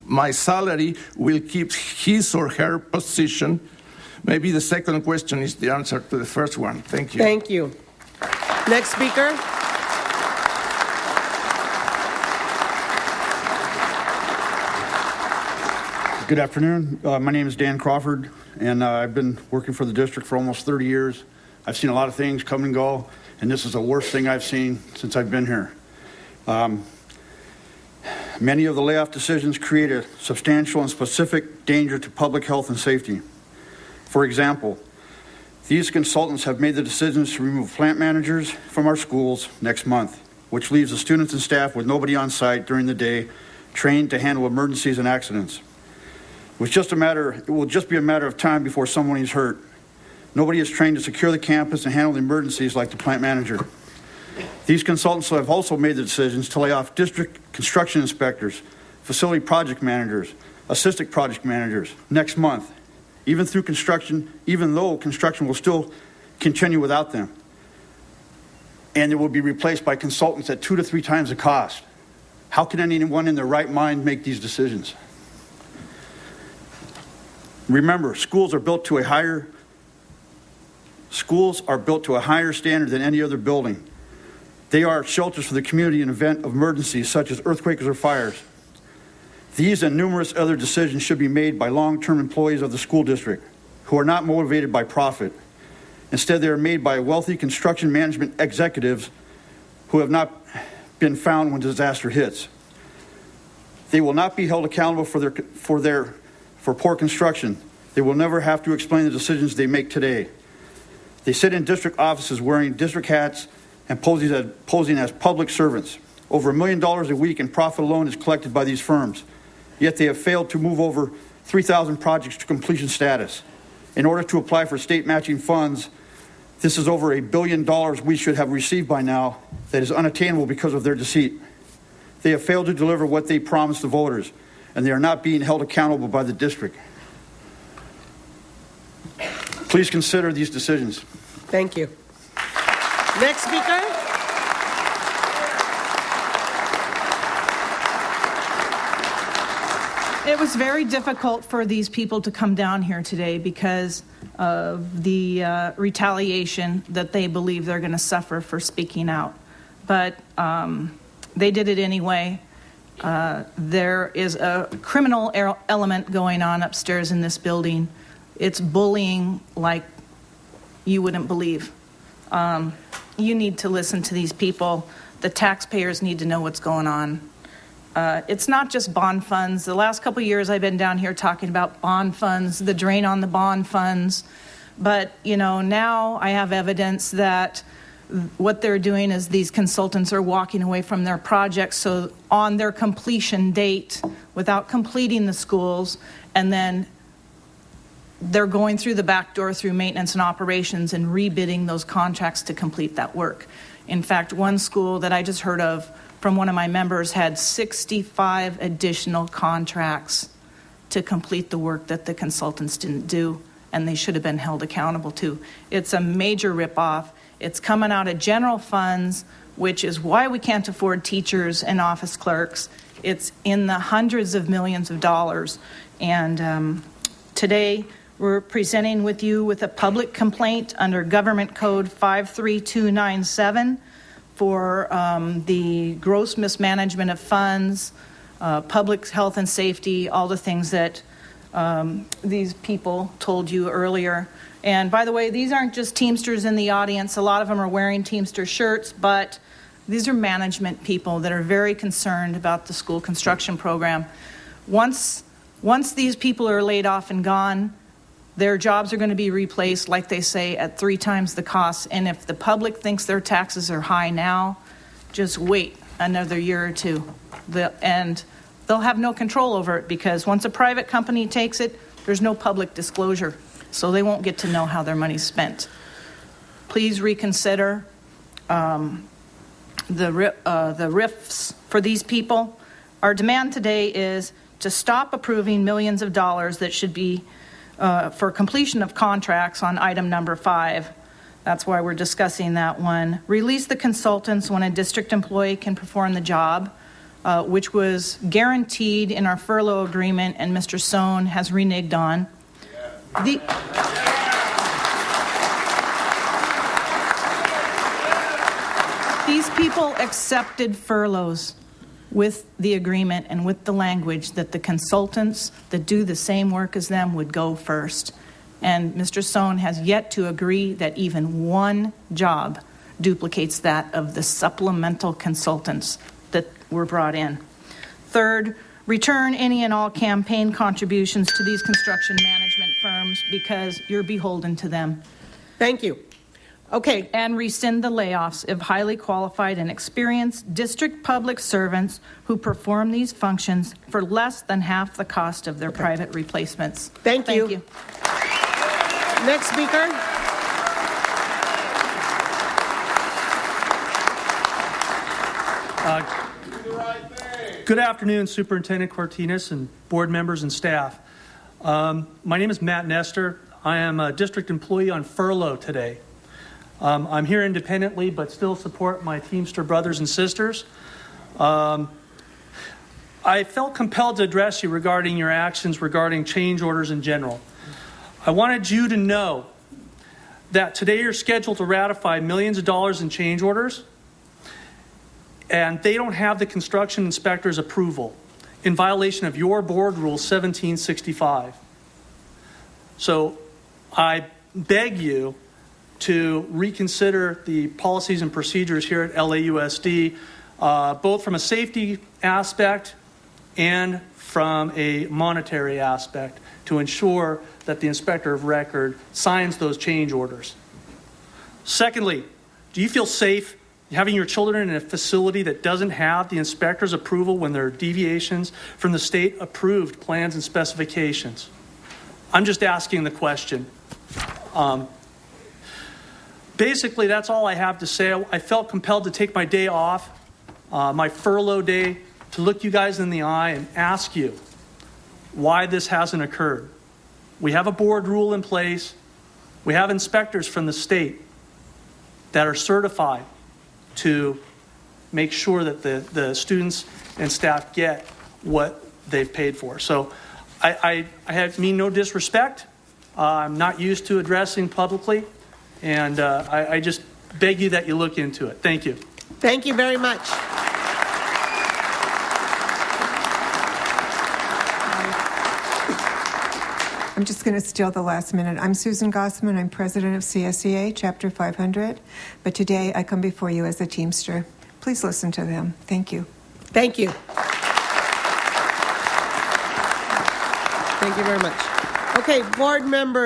my salary will keep his or her position? Maybe the second question is the answer to the first one. Thank you. Thank you. Next speaker. Good afternoon. My name is Dan Crawford, and I've been working for the district for almost 30 years. I've seen a lot of things come and go, and this is the worst thing I've seen since I've been here. Many of the layoff decisions create a substantial and specific danger to public health and safety. For example, these consultants have made the decisions to remove plant managers from our schools next month, which leaves the students and staff with nobody on site during the day trained to handle emergencies and accidents. It will just be a matter of time before someone is hurt. Nobody is trained to secure the campus and handle emergencies like the plant manager. These consultants have also made the decisions to lay off district construction inspectors, facility project managers, assistant project managers next month, even though construction will still continue without them. And they will be replaced by consultants at 2 to 3 times the cost. How can anyone in their right mind make these decisions? Remember, schools are built to a higher standard than any other building. They are shelters for the community in event of emergencies such as earthquakes or fires. These and numerous other decisions should be made by long-term employees of the school district who are not motivated by profit. Instead, they are made by wealthy construction management executives who have not been found when disaster hits. They will not be held accountable for poor construction. They will never have to explain the decisions they make today. They sit in district offices wearing district hats and posing as public servants. Over $1 million a week in profit alone is collected by these firms. Yet they have failed to move over 3,000 projects to completion status. In order to apply for state matching funds, this is over $1 billion we should have received by now that is unattainable because of their deceit. They have failed to deliver what they promised the voters, and they are not being held accountable by the district. Please consider these decisions. Thank you. Next speaker. It was very difficult for these people to come down here today because of the retaliation that they believe they're going to suffer for speaking out. But they did it anyway. There is a criminal element going on upstairs in this building. It's bullying like you wouldn't believe. You need to listen to these people. The taxpayers need to know what's going on. It's not just bond funds. The last couple of years I've been down here talking about bond funds, the drain on the bond funds. But, now I have evidence that what they're doing is these consultants are walking away from their projects so on their completion date without completing the schools, and then they're going through the back door through maintenance and operations and rebidding those contracts to complete that work. In fact, one school that I just heard of from one of my members had 65 additional contracts to complete the work that the consultants didn't do, and they should have been held accountable to. It's a major ripoff. It's coming out of general funds, which is why we can't afford teachers and office clerks. It's in the hundreds of millions of dollars. And today, we're presenting with you with a public complaint under Government Code 53297 for the gross mismanagement of funds, public health and safety, all the things that these people told you earlier. And by the way, these aren't just Teamsters in the audience. A lot of them are wearing Teamster shirts, but these are management people that are very concerned about the school construction program. Once these people are laid off and gone, their jobs are going to be replaced, like they say, at 3 times the cost. And if the public thinks their taxes are high now, just wait another year or two. And they'll have no control over it, because once a private company takes it, there's no public disclosure. So they won't get to know how their money's spent. Please reconsider the RIFs for these people. Our demand today is to stop approving millions of dollars that should be for completion of contracts on item number 5. That's why we're discussing that one. Release the consultants when a district employee can perform the job. which was guaranteed in our furlough agreement and Mr. Sohn has reneged on. These people accepted furloughs with the agreement and with the language that the consultants that do the same work as them would go first. And Mr. Sohn has yet to agree that even one job duplicates that of the supplemental consultants that were brought in. Third, return any and all campaign contributions to these construction management firms because you're beholden to them. Thank you. Okay. And rescind the layoffs of highly qualified and experienced district public servants who perform these functions for less than half the cost of their private replacements. Thank you. Next speaker. Good afternoon, Superintendent Cortinas and board members and staff. My name is Matt Nestor. I am a district employee on furlough today. I'm here independently, but still support my Teamster brothers and sisters. I felt compelled to address you regarding your actions regarding change orders in general. I wanted you to know that today you're scheduled to ratify millions of dollars in change orders, and they don't have the construction inspector's approval in violation of your board rule 1765. So I beg you to reconsider the policies and procedures here at LAUSD, both from a safety aspect and from a monetary aspect, to ensure that the inspector of record signs those change orders. Secondly, do you feel safe having your children in a facility that doesn't have the inspector's approval when there are deviations from the state approved plans and specifications? I'm just asking the question. Basically, that's all I have to say. I felt compelled to take my day off, my furlough day, to look you guys in the eye and ask you why this hasn't occurred. We have a board rule in place. We have inspectors from the state that are certified to make sure that the students and staff get what they've paid for. So I mean no disrespect. I'm not used to addressing publicly, and I just beg you that you look into it. Thank you. Thank you very much. I'm just going to steal the last minute. I'm Susan Gossman. I'm president of CSEA, Chapter 500. But today I come before you as a Teamster. Please listen to them. Thank you. Thank you. Thank you very much. Okay, board members.